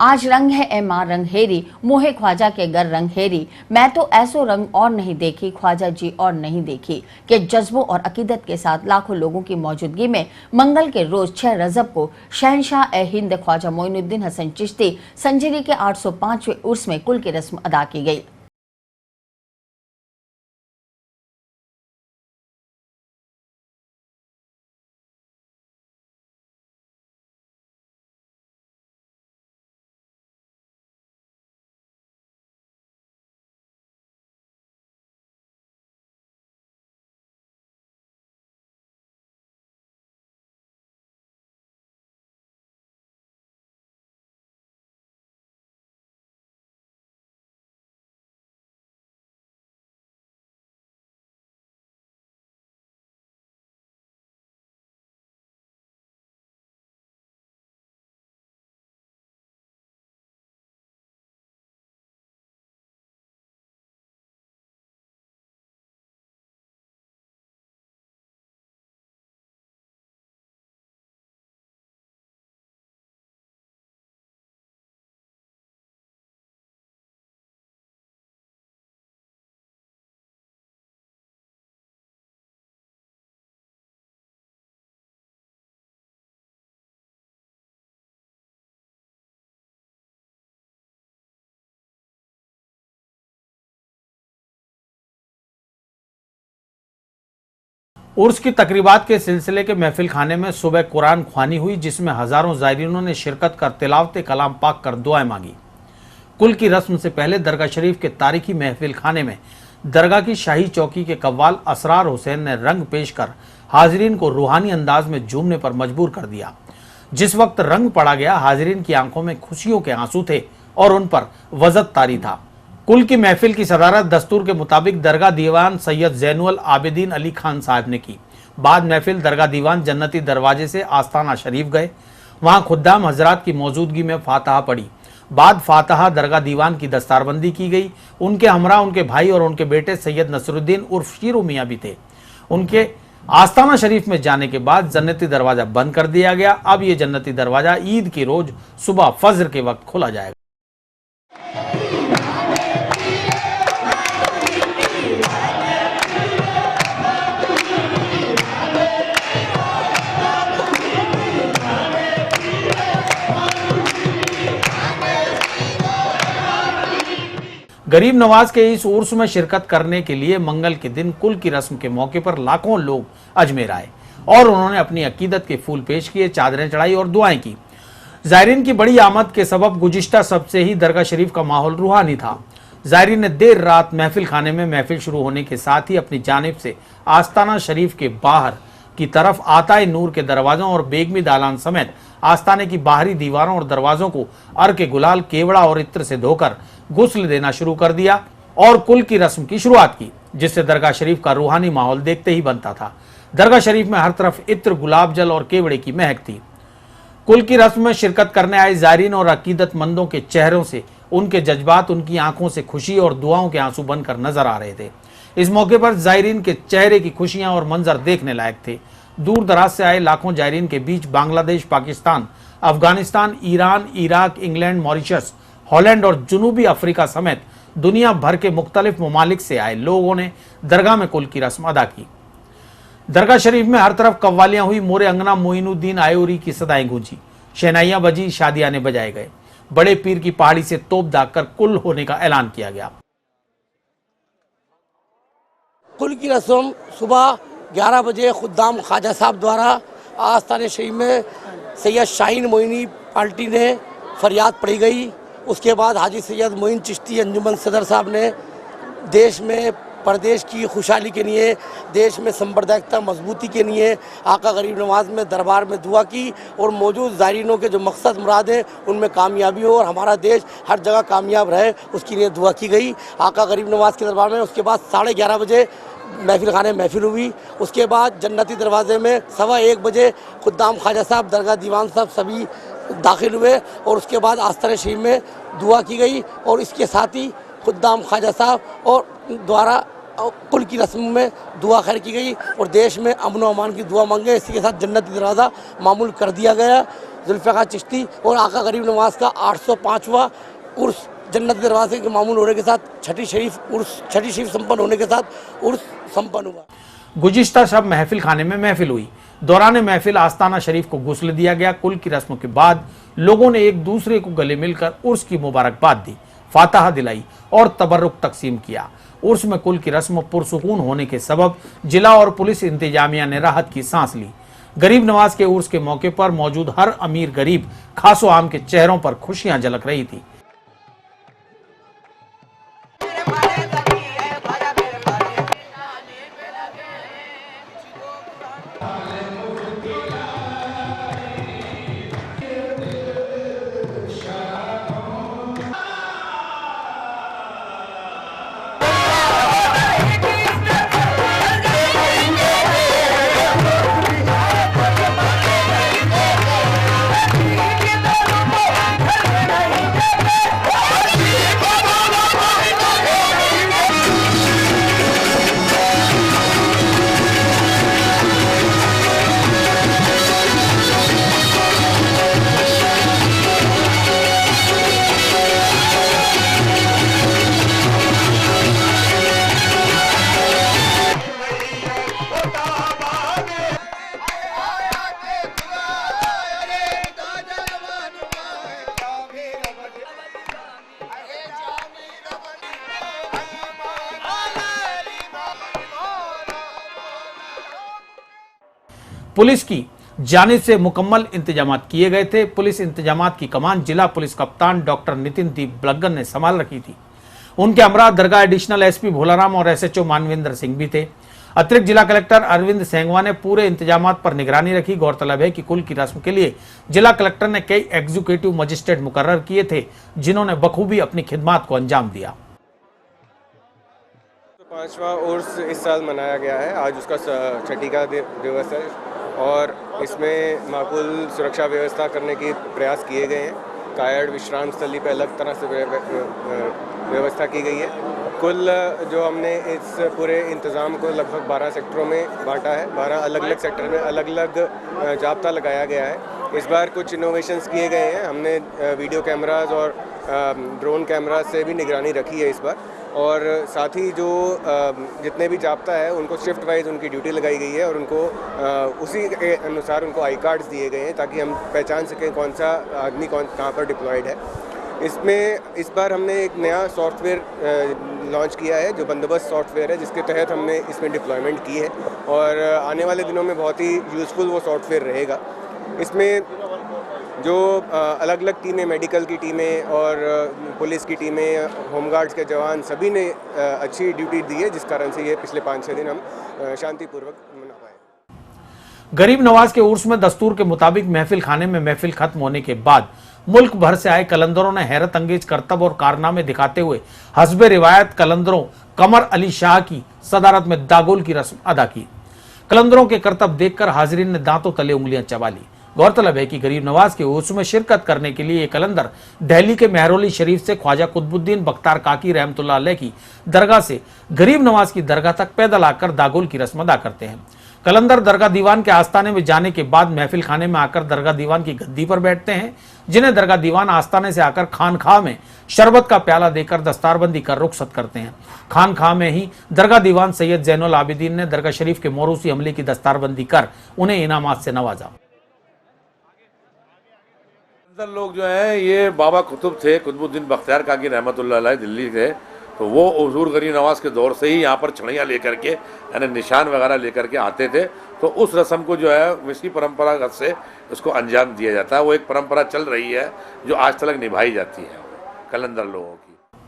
आज रंग है ए माँ रंग हेरी, मोहे ख्वाजा के गर रंग हेरी। मैं तो ऐसो रंग और नहीं देखी, ख्वाजा जी और नहीं देखी। के जज्बों और अकीदत के साथ लाखों लोगों की मौजूदगी में मंगल के रोज 6 रजब को शहनशाह ए हिंद ख्वाजा मोइनुद्दीन हसन चिश्ती संजरी के 805वें उर्स में कुल की रस्म अदा की गई। उर्स की तकरीबात के सिलसिले के महफिल खाने में सुबह कुरान ख्वानी हुई, जिसमें हजारों ज़ायरीनों ने शिरकत कर तिलावत कलाम पाक कर दुआएं मांगी। कुल की रस्म से पहले दरगाह शरीफ के तारीखी महफिल खाने में दरगाह की शाही चौकी के कव्वाल असरार हुसैन ने रंग पेश कर हाजरीन को रूहानी अंदाज में झूमने पर मजबूर कर दिया। जिस वक्त रंग पड़ा गया, हाजरीन की आंखों में खुशियों के आंसू थे और उन पर वजद तारी था। कुल की महफिल की सदारत दस्तूर के मुताबिक दरगाह दीवान सैयद ज़ैनुल आबिदीन अली खान साहब ने की। बाद महफिल दरगाह दीवान जन्नती दरवाजे से आस्ताना शरीफ गए। वहां खुद्दाम हजरात की मौजूदगी में फातहा पड़ी। बाद फातहा दरगाह दीवान की दस्तारबंदी की गई। उनके हमरा उनके भाई और उनके बेटे सैयद नसरुद्दीन उर्फ शीरू मियाँ भी थे। उनके आस्ताना शरीफ में जाने के बाद जन्नती दरवाजा बंद कर दिया गया। अब ये जन्नती दरवाजा ईद की रोज सुबह फजर के वक्त खोला जाएगा। गरीब नवाज के इस उर्स में शिरकत करने के लिए मंगल के दिन कुल की रस्म के मौके पर लाखों लोग अजमेर आए और उन्होंने अपनी अकीदत के फूल पेश किए, चादरें चढ़ाई और दुआएं की। जायरीन की बड़ी आमद के सबब गुज़िश्ता सब से ही दरगाह शरीफ का माहौल रूहानी था। जायरीन ने देर रात महफिल खाने में महफिल शुरू होने के साथ ही अपनी जानिब से आस्ताना शरीफ के बाहर की तरफ आताए नूर के दरवाजों और बेगमी दालान समेत आस्ताने की बाहरी दीवारों और दरवाजों को अर्क गुलाल, केवड़ा और इत्र से धोकर गुस्ल देना शुरू कर दिया और कुल की रस्म की शुरुआत की, जिससे दरगाह शरीफ का रूहानी माहौल देखते ही बनता था। दरगाह शरीफ में हर तरफ इत्र, गुलाब जल और केवड़े की महक थी। कुल की रस्म में शिरकत करने आए ज़ायरीन और अकीदतमंदों के चेहरों से उनके जज्बात, उनकी आंखों से खुशी और दुआओं के आंसू बनकर नजर आ रहे थे। इस मौके पर ज़ायरीन के चेहरे की खुशियां और मंजर देखने लायक थे। दूर दराज से आए लाखों ज़ायरीन के बीच Bangladesh, Pakistan, Afghanistan, Iran, Iraq, England, Mauritius, Holland और जनूबी अफ्रीका समेत दुनिया भर के मुख्तलिफ ममालिक से आए लोगों ने दरगाह में कुल की रस्म अदा की। दरगाह शरीफ में हर तरफ कव्वालियां हुई, मोरे अंगना मोइनुद्दीन आयोरी की सदाएं गूंजी, शहनाइयां बजी, शादियाने बजाए गए। बड़े पीर की पहाड़ी से तोप दागकर कुल होने का ऐलान किया गया। कुल की रस्म सुबह 11 बजे खुद्दाम ख्वाजा साहब द्वारा आस्ताने शरीफ में सैयद शाहीन मोइनी पार्टी ने फरियाद पढ़ी गई। उसके बाद हाजी सैयद मोइन चिश्ती अंजुमन सदर साहब ने देश में प्रदेश की खुशहाली के लिए, देश में सांप्रदायिकता मजबूती के लिए आका गरीब नवाज में दरबार में दुआ की और मौजूद ज़ायरीनों के जो मकसद मुराद हैं उनमें कामयाबी हो और हमारा देश हर जगह कामयाब रहे, उसके लिए दुआ की गई आका गरीब नवाज के दरबार में। उसके बाद 11:30 बजे महफिल खाने महफिल हुई। उसके बाद जन्नती दरवाजे में 1:15 बजे खुद्दाम ख्वाजा साहब, दरगाह दीवान साहब सभी दाखिल हुए और उसके बाद आस्ताने शरीफ में दुआ की गई और इसके साथ ही खुद्दाम ख्वाजा साहब और द्वारा कुल की रस्म में दुआ खैर की गई और देश में अमन व अमान की दुआ मांगे। इसी के साथ जन्नती दरवाज़ा मामूल कर दिया गया। जुल्फ़िकार चिश्ती और आका गरीब नवाज का 805वां उर्स जन्नत दरवाजे के मामूल होने के साथ छठी शरीफ संपन्न होने के साथ उर्स संपन्न हुआ। गुज़िश्ता शब महफिल खाने में महफिल हुई। दौरान महफिल आस्ताना शरीफ को गुस्ल दिया गया। कुल की रस्मों के बाद लोगों ने एक दूसरे को गले मिलकर उर्स की मुबारकबाद दी, फातहा दिलाई और तबर्रुक तकसीम किया। उर्स में कुल की रस्म पुरसुकून होने के सबब जिला और पुलिस इंतजामिया ने राहत की सांस ली। गरीब नवाज के उर्स के मौके पर मौजूद हर अमीर गरीब खासो आम के चेहरों पर खुशियां झलक रही थी। पुलिस की जानिब से मुकम्मल इंतजामात किए गए थे। पुलिस इंतजामात की कमान जिला पुलिस कप्तान डॉक्टर नितिन दीप बलगन ने संभाल रखी थी। उनके हमरा दरगाह एडिशनल एसपी भोलाराम और एसएचओ मानवेंद्र सिंह भी थे। अतिरिक्त जिला कलेक्टर अरविंद सेंगवा ने पूरे इंतजामात पर निगरानी रखी। गौरतलब है कि कुल की रस्म के लिए जिला कलेक्टर ने कई एग्जीक्यूटिव मजिस्ट्रेट मुकर्रर किए थे, जिन्होंने बखूबी अपनी खिदमात को अंजाम दिया। 5वां उर्स इस साल मनाया गया है। आज उसका छठी का दिवस है और इसमें माकूल सुरक्षा व्यवस्था करने की प्रयास किए गए हैं। कायड़ विश्राम स्थली पर अलग तरह से व्यवस्था की गई है। कुल जो हमने इस पूरे इंतज़ाम को लगभग 12 सेक्टरों में बांटा है। 12 अलग अलग सेक्टर में अलग अलग जाब्ता लगाया गया है। इस बार कुछ इनोवेशंस किए गए हैं। हमने वीडियो कैमराज और ड्रोन कैमरा से भी निगरानी रखी है इस बार, और साथ ही जो जितने भी जाब्ता है उनको शिफ्ट वाइज उनकी ड्यूटी लगाई गई है और उनको उसी के अनुसार उनको आई कार्ड्स दिए गए हैं ताकि हम पहचान सकें कौन सा आदमी कहाँ पर डिप्लॉयड है। इसमें इस बार हमने एक नया सॉफ्टवेयर लॉन्च किया है जो बंदोबस्त सॉफ्टवेयर है, जिसके तहत हमने इसमें डिप्लॉयमेंट की है और आने वाले दिनों में बहुत ही यूज़फुल वो सॉफ्टवेयर रहेगा। इसमें जो अलग अलग टीमें, मेडिकल की टीमें और पुलिस की टीमें, होमगार्ड्स के जवान, सभी ने अच्छी ड्यूटी दी है, जिस कारण से ये पिछले 5-6 दिन हम शांतिपूर्वक मना पाए। गरीब नवाज के उर्स में दस्तूर के मुताबिक महफिल खाने में महफिल खत्म होने के बाद मुल्क भर से आए कलंदरों ने हैरत अंगेज करतब और कारनामे दिखाते हुए हस्बे रिवायत कलंदरों कमर अली शाह की सदारत में दागोल की रस्म अदा की। कलंदरों के करतब देखकर हाजिरीन ने दांतों तले उंगलियां चबा ली। गौरतलब है कि गरीब नवाज के उर्स में शिरकत करने के लिए ये कलंदर दिल्ली के मेहरौली शरीफ से ख्वाजा कुतुबुद्दीन बख्तार काकी रहमतुल्लाह अलैह की दरगाह से गरीब नवाज की दरगाह तक पैदल आकर दागोल की रस्म अदा करते हैं। कलंदर दरगाह दीवान के आस्ताने में जाने के बाद महफिल खाने में आकर दरगाह दीवान की गद्दी पर बैठते हैं, जिन्हें दरगाह दीवान आस्ताने से आकर खानखाह में शरबत का प्याला देकर दस्तारबंदी कर रुखसत करते हैं। खानखाह में ही दरगाह दीवान सैयद जैनुल आबिदीन ने दरगाह शरीफ के मोरूसी अमले की दस्तारबंदी कर उन्हें इनामात से नवाजा। लोग जो हैं ये बाबा कुतुब थे, कुतुबुद्दीन बख्तियार काकी रहमतुल्लाह अलैह दिल्ली के, तो वो हुजूर गरीब नवाज के दौर से ही यहाँ पर छड़ियाँ लेकर के यानी निशान वगैरह लेकर के आते थे। तो उस रस्म को जो है इसी परंपरागत से उसको अंजाम दिया जाता है। वो एक परंपरा चल रही है जो आज तक निभाई जाती है कलंदर लोगों की।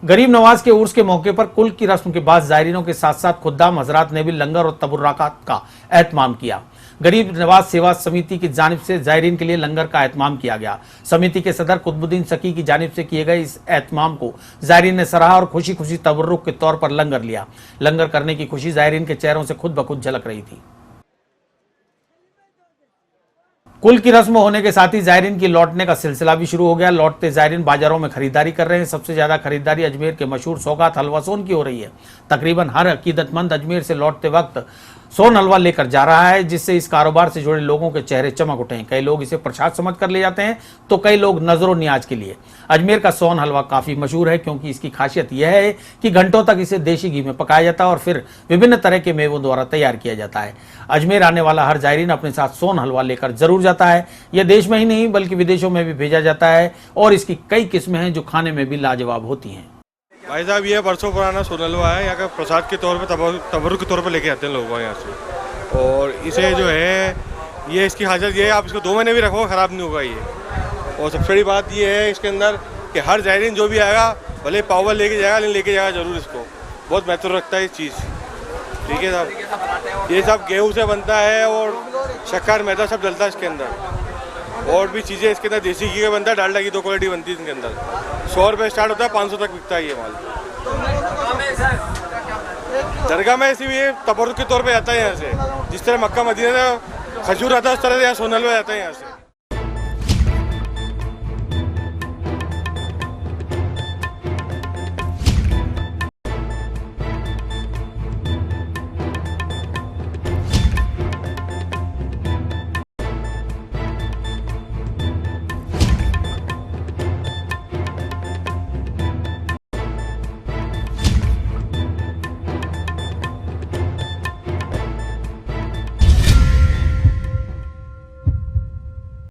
गरीब नवाज के उर्स के मौके पर कुल की रस्म के बाद जायरीनों के साथ साथ खुद्दाम हजरात ने भी लंगर और तबर्रुकात का एहतमाम किया। गरीब नवाज सेवा समिति की जानिब से जायरीन के लिए लंगर का एहतमाम किया गया। समिति के सदर कुतुबुद्दीन सकी की जानिब से किए गए इस एहतमाम को जायरीन ने सराहा और खुशी खुशी तबर्रुक के तौर पर लंगर लिया। लंगर करने की खुशी जायरीन के चेहरों से खुद ब खुद झलक रही थी। कुल की रस्म होने के साथ ही जायरीन की लौटने का सिलसिला भी शुरू हो गया। लौटते जायरीन बाजारों में खरीदारी कर रहे हैं। सबसे ज्यादा खरीदारी अजमेर के मशहूर सौगात हलवा सोन की हो रही है। तकरीबन हर अकीदतमंद अजमेर से लौटते वक्त सोन हलवा लेकर जा रहा है, जिससे इस कारोबार से जुड़े लोगों के चेहरे चमक उठे हैं। कई लोग इसे प्रसाद समझ कर ले जाते हैं तो कई लोग नजरो नियाज के लिए। अजमेर का सोन हलवा काफी मशहूर है क्योंकि इसकी खासियत यह है कि घंटों तक इसे देसी घी में पकाया जाता है और फिर विभिन्न तरह के मेवों द्वारा तैयार किया जाता है। अजमेर आने वाला हर जायरीन अपने साथ सोन हलवा लेकर जरूर जाता है। यह देश में ही नहीं बल्कि विदेशों में भी भेजा जाता है और इसकी कई किस्में हैं जो खाने में भी लाजवाब होती हैं। भाई साहब, ये बरसों पुराना सोन हलवा है। यहाँ का प्रसाद के तौर पे तबरुक के तौर पे लेके आते हैं लोग यहाँ से। और इसे जो है, ये इसकी हाजत ये है, आप इसको 2 महीने भी रखो ख़राब नहीं होगा ये। और सबसे बड़ी बात ये है इसके अंदर कि हर जायरीन जो भी आएगा भले पाव लेके जाएगा लेकिन लेके जाएगा जरूर इसको। बहुत महत्व रखता है इस चीज़। ठीक है साहब, ये सब गेहूँ से बनता है और शक्कर मैदा सब डलता है इसके अंदर। और भी चीज़ें इसके अंदर देसी घी का बनता है, डालडा की 2 क्वालिटी बनती है इसके अंदर। 100 रुपये स्टार्ट होता है, 500 तक बिकता है ये माल। दरगाह में ऐसी भी तबरुक के तौर पे आता है यहाँ से। जिस तरह मक्का मदीना से खजूर आता है उस तरह से यहाँ सोन हलवा आता है यहाँ से।